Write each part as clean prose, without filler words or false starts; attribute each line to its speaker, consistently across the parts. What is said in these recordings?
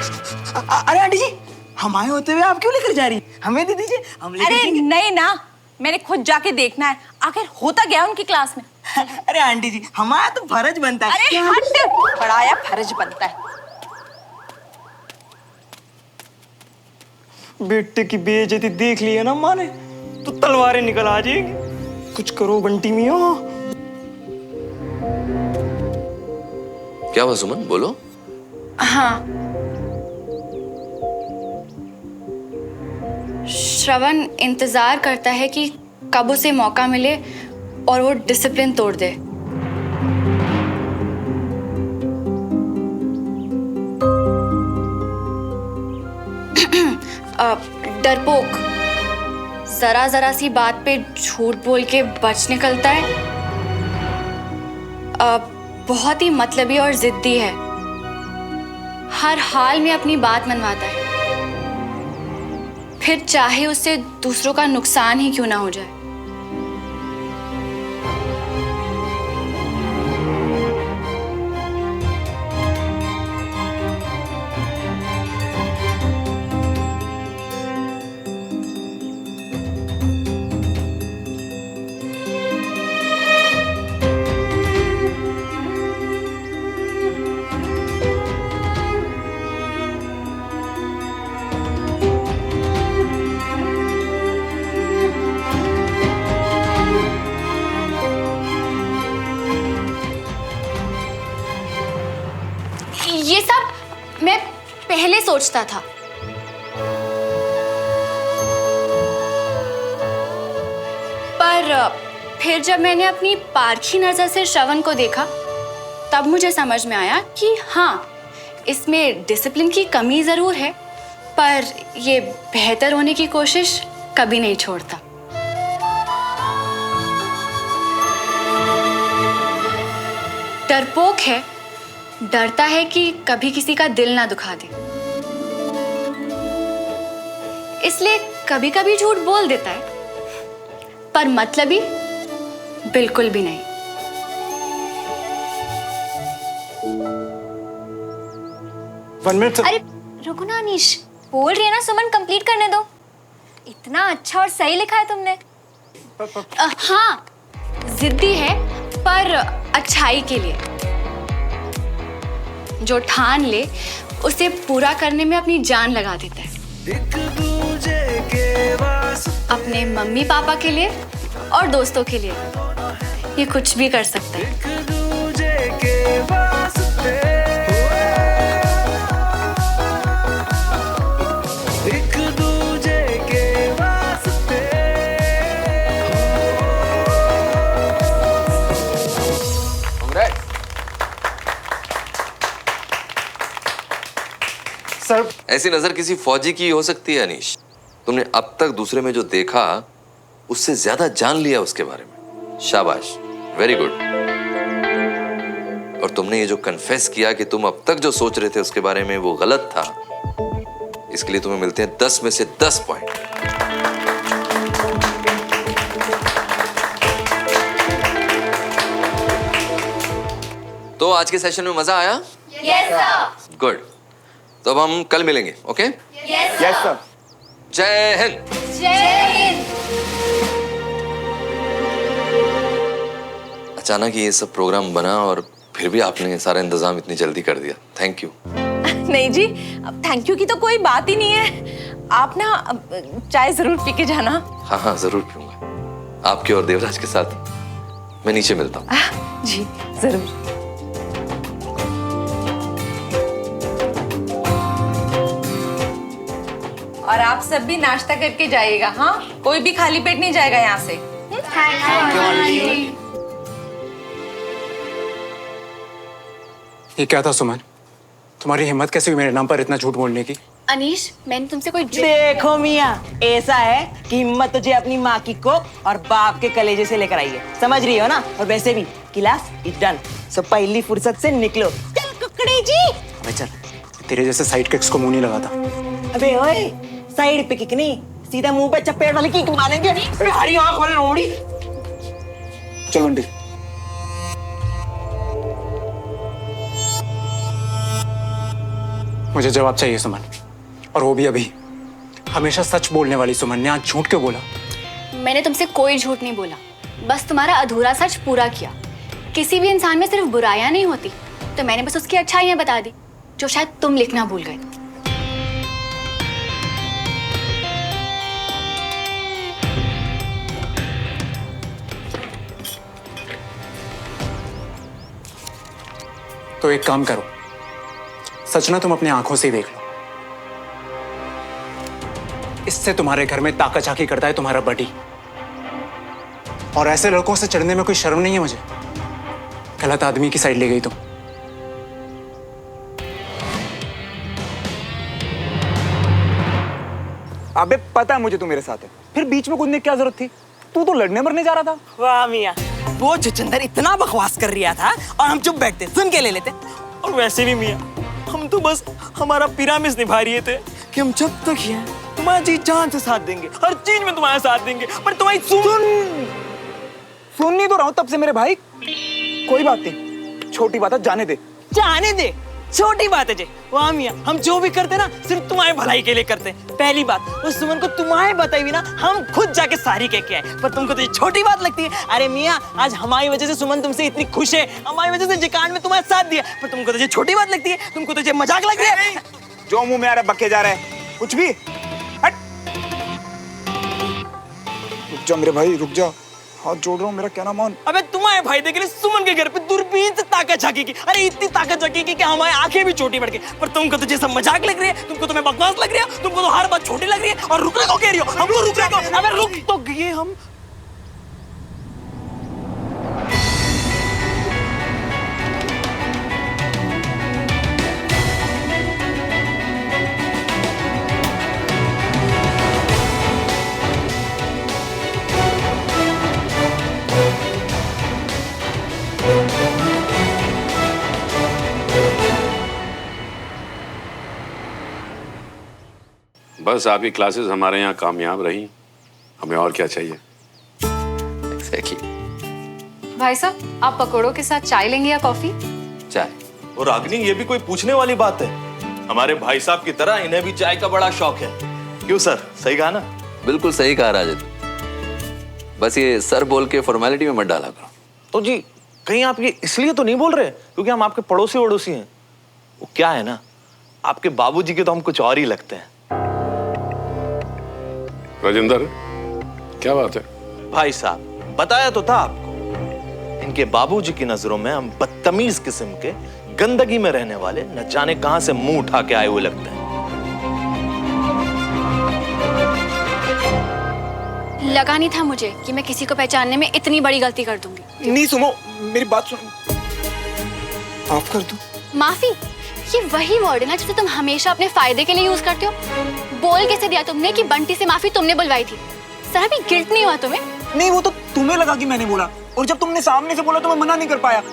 Speaker 1: अरे आंटी जी, हम आए होते हुए आप क्यों लेकर जा रही? हमें दे दीजिए, हम लेकर
Speaker 2: अरे
Speaker 1: जाएंगे।
Speaker 2: नहीं ना, मैंने खुद जाके देखना है आखिर होता क्या है उनकी क्लास में।
Speaker 1: अरे आंटी जी, हमारा तो फर्ज बनता है।
Speaker 2: अरे हट, पढ़ाया फर्ज बनता है।
Speaker 1: बेटे की बेइज्जती देख ली है ना माँ ने, तो तलवारें निकल आ जाएगी। कुछ करो बंटी मियाँ।
Speaker 3: क्या हुआ सुमन, बोलो।
Speaker 4: हाँ, श्रवण इंतजार करता है कि कब उसे मौका मिले और वो डिसिप्लिन तोड़ दे। डरपोक, जरा जरा सी बात पे झूठ बोल के बच निकलता है। बहुत ही मतलबी और जिद्दी है, हर हाल में अपनी बात मनवाता है, फिर चाहे उससे दूसरों का नुकसान ही क्यों ना हो जाए। ये सब मैं पहले सोचता था, पर फिर जब मैंने अपनी पारखी नजर से श्रवण को देखा, तब मुझे समझ में आया कि हाँ, इसमें डिसिप्लिन की कमी जरूर है, पर ये बेहतर होने की कोशिश कभी नहीं छोड़ता। डरपोक है, डरता है कि कभी किसी का दिल ना दुखा दे, इसलिए कभी कभी झूठ बोल देता है, पर मतलबी बिल्कुल भी नहीं।
Speaker 5: अरे रुको ना अनीश, बोल रही है ना सुमन, कंप्लीट करने दो। इतना अच्छा और सही लिखा है तुमने।
Speaker 4: हाँ, जिद्दी है पर अच्छाई के लिए। जो ठान ले उसे पूरा करने में अपनी जान लगा देता है, अपने मम्मी पापा के लिए और दोस्तों के लिए ये कुछ भी कर सकता है।
Speaker 3: सर, ऐसी नजर किसी फौजी की हो सकती है अनीश। तुमने अब तक दूसरे में जो देखा उससे ज्यादा जान लिया उसके बारे में। शाबाश, वेरी गुड। और तुमने ये जो कन्फेस किया कि तुम अब तक जो सोच रहे थे उसके बारे में वो गलत था, इसके लिए तुम्हें मिलते हैं 10 में से 10 पॉइंट। तो आज के सेशन में मजा आया?
Speaker 5: Yes sir.
Speaker 3: गुड। तो अब हम कल मिलेंगे, ओके?
Speaker 5: Yes
Speaker 1: sir.
Speaker 3: जय हिंद।
Speaker 5: जय हिंद।
Speaker 3: अचानक ये सब प्रोग्राम बना और फिर भी आपने सारा इंतजाम इतनी जल्दी कर दिया, थैंक यू।
Speaker 2: नहीं जी, अब थैंक यू की तो कोई बात ही नहीं है। आप ना चाय जरूर पी के जाना।
Speaker 3: हाँ हाँ, जरूर पीऊंगा। आपके और देवराज के साथ मैं नीचे मिलता हूँ।
Speaker 2: जी जरूर। और आप सब भी नाश्ता करके जाइएगा, हाँ? कोई भी खाली पेट नहीं जाएगा यहाँ से।
Speaker 6: ये क्या था सुमन? तुम्हारी हिम्मत कैसे हुई मेरे नाम पर इतना झूठ बोलने की?
Speaker 4: अनीश, मैंने तुमसे कोई
Speaker 1: देखो मियाँ, ऐसा है कि हिम्मत तुझे अपनी माँ की कोख और बाप के कलेजे से लेकर आई है, समझ रही हो ना? और वैसे भी क्लास इज डन, सो पहली फुर्सत से निकलो। चल कुकड़ी जी।
Speaker 6: अबे चल, तेरे जैसे साइड किक्स को मुंह नहीं लगाता।
Speaker 1: अबे ओए, साइड पे किक नहीं, सीधा मुंह पे चपेट वाली किक मारेंगे। अरे हरी आंख वाली लोमड़ी।
Speaker 6: चल बंटी। मुझे जवाब चाहिए सुमन, और वो भी अभी। हमेशा सच बोलने वाली सुमन ने आज झूठ क्यों बोला?
Speaker 4: मैंने तुमसे कोई झूठ नहीं बोला, बस तुम्हारा अधूरा सच पूरा किया। किसी भी इंसान में सिर्फ बुराइयां नहीं होती, तो मैंने बस उसकी अच्छाइयां बता दी जो शायद तुम लिखना भूल गए।
Speaker 6: तो एक काम करो, सच ना तुम अपनी आंखों से ही देख लो। इससे तुम्हारे घर में ताका झाकी करता है तुम्हारा बडी, और ऐसे लड़कों से चढ़ने में कोई शर्म नहीं है मुझे। गलत आदमी की साइड ले गई तुम।
Speaker 7: अबे पता है मुझे तू मेरे साथ है, फिर बीच में कूदने की क्या जरूरत थी? तू तो लड़ने मरने जा रहा था।
Speaker 1: वाह मियाँ, वो जुचंदर इतना बकवास कर रहा था और हम चुप बैठते सुन के ले लेते। और वैसे भी मियाँ, हम तो बस हमारा पिरामिड निभा रहे थे कि हम जब तक हैं तुम्हारी जी जान से साथ देंगे, हर चीज में तुम्हारा साथ देंगे। पर तुम्हारी
Speaker 7: सुन नहीं तो रहा हूं तब से मेरे भाई। कोई बात नहीं, छोटी बात है, जाने दे।
Speaker 1: जाने दे, छोटी बात है जे। वाह मियाँ, हम जो भी करते ना सिर्फ तुम्हारे भलाई के लिए करते हैं। पहली बात, वो सुमन को तुम्हारे बताई भी ना हम खुद जाके सारी कह के आए, पर तुमको तो ये छोटी बात लगती है। अरे मियाँ, आज हमारी वजह से सुमन तुमसे इतनी खुश है, हमारी वजह से जिकांड में तुम्हारा साथ दिया, पर तुमको तो ये छोटी बात लगती है, तुमको तो ये मजाक लग रहा है।
Speaker 7: जो मुंह में आ रहा है बक्के जा रहा है, कुछ भी। हट, रुक जा मेरे भाई, रुक जा, हाथ जोड़ रहा हूँ, मेरा कहना मान।
Speaker 1: अबे तुम्हारे भाई देख रहे सुमन के घर पे दूरबीन से ताकत झांकेगी। अरे इतनी ताकत झांकेगी कि हमारी आंखें भी छोटी पड़ गई। पर तुमको तो जैसा मजाक लग रही है, तुमको तो मैं बकवास लग रही है, तुमको तो हर बात छोटी लग रही है। और रुकने को कह रही हो, हमको रुकने को। अबे रुक तो गए हम।
Speaker 8: बस आपकी क्लासेस हमारे यहाँ कामयाब रही, हमें और क्या चाहिए।
Speaker 3: Exactly.
Speaker 2: भाई साहब, आप पकौड़ों के साथ चाय लेंगे या कॉफी?
Speaker 3: चाय।
Speaker 9: और रागिनी, ये भी कोई पूछने वाली बात है? हमारे भाई साहब की तरह इन्हें भी चाय का बड़ा शौक है। क्यों सर, सही कहा ना?
Speaker 3: बिल्कुल सही कहा राजन, बस ये सर बोल के फॉर्मेलिटी में मत डाला करो।
Speaker 9: तो जी, कहीं आप ये इसलिए तो नहीं बोल रहे क्योंकि हम आपके पड़ोसी वड़ोसी हैं? वो क्या है ना, आपके बाबूजी के तो हम कुछ और ही लगते हैं।
Speaker 8: राजेंद्र, क्या बात है?
Speaker 9: भाई साहब, बताया तो था आपको, इनके बाबूजी की नजरों में हम बदतमीज किस्म के, गंदगी में रहने वाले, न जाने कहां से मुंह उठा के आए हुए लगते हैं।
Speaker 4: लगा नहीं था मुझे कि मैं किसी को पहचानने में इतनी बड़ी गलती कर दूंगी।
Speaker 7: नहीं सुनो, मेरी बात सुनो, माफ कर दो।
Speaker 4: माफी? ये वही वर्ड है ना जिसे तुम हमेशा अपने फायदे के लिए यूज करते हो। बोल कैसे दिया तुमने कि बंटी से माफी तुमने बुलवाई थी? सर भी गिल्ट नहीं हुआ तुम्हें?
Speaker 7: नहीं, वो तो तुम्हें लगा कि मैंने बोला, और जब तुमने सामने से बोला तो मैं मना नहीं कर पाया।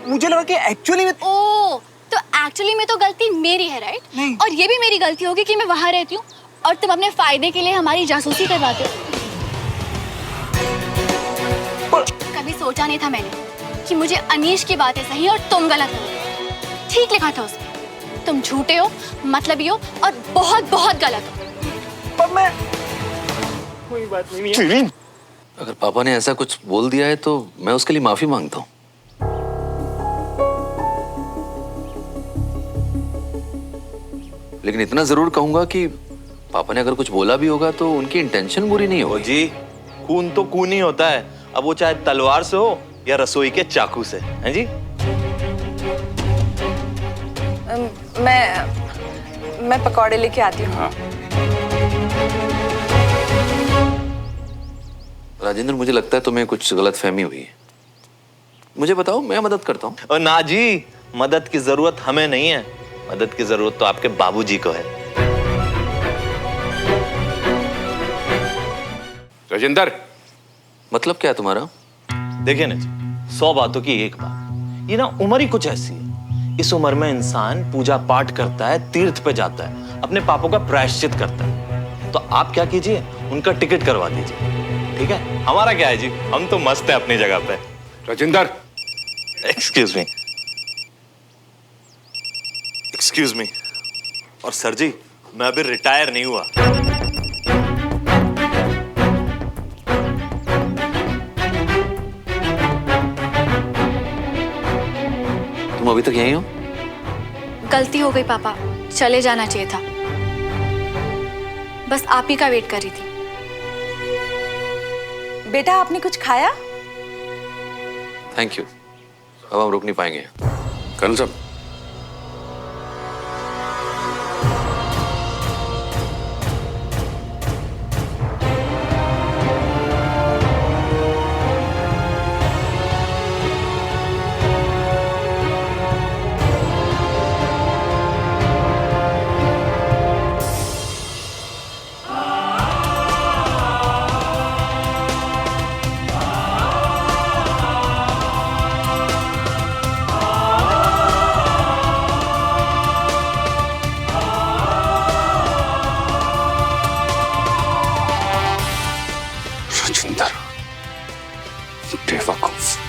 Speaker 7: मुझे लगा कि एक्चुअली में।
Speaker 4: ओ, तो एक्चुअली में तो गलती मेरी है, राइट?
Speaker 7: नहीं।
Speaker 4: और ये भी मेरी गलती होगी कि मैं वहां रहती हूँ और तुम अपने फायदे के लिए हमारी जासूसी करवाते हो। कभी सोचा नहीं था मैंने कि मुझे अनीश की बातें सही और तुम गलत हो। ठीक लिखा था उसमें, तुम झूठे हो, मतलबी हो और बहुत बहुत गलत हो।
Speaker 7: पर मैं
Speaker 1: कोई बात नहीं।
Speaker 3: अगर पापा ने ऐसा कुछ बोल दिया है तो मैं उसके लिए माफी मांगता हूँ। लेकिन इतना जरूर कहूंगा कि पापा ने अगर कुछ बोला भी होगा तो उनकी इंटेंशन बुरी नहीं
Speaker 9: ओ
Speaker 3: होगी।
Speaker 9: जी, खून तो खून ही होता है, अब वो चाहे तलवार से हो या रसोई के चाकू से, हैं जी?
Speaker 2: मैं पकौड़े लेके आती हूँ।
Speaker 8: हाँ।
Speaker 3: राजेंद्र, मुझे लगता है तुम्हें कुछ गलतफहमी हुई है। मुझे बताओ, मैं मदद करता हूँ।
Speaker 9: और ना जी, मदद की जरूरत हमें नहीं है, मदद की जरूरत तो आपके बाबूजी को है।
Speaker 8: राजेंद्र,
Speaker 3: मतलब क्या है तुम्हारा?
Speaker 9: देखिए ना जी, 100 बातों की एक बात, ये ना उम्र ही कुछ ऐसी है। इस उम्र में इंसान पूजा पाठ करता है, तीर्थ पे जाता है, अपने पापों का प्रायश्चित करता है। तो आप क्या कीजिए, उनका टिकट करवा दीजिए, ठीक है? हमारा क्या है जी, हम तो मस्त है अपनी जगह पे।
Speaker 8: Rajendra,
Speaker 9: excuse me, excuse me. और सर जी, मैं अभी रिटायर नहीं हुआ।
Speaker 3: तुम अभी तक यहीं हो?
Speaker 4: गलती हो गई पापा, चले जाना चाहिए था। बस आप ही का वेट कर रही थी।
Speaker 2: बेटा आपने कुछ खाया?
Speaker 3: थैंक यू, अब हम रुक नहीं पाएंगे।
Speaker 8: कर्नल साहब, राजेंद्र बेवकूफ।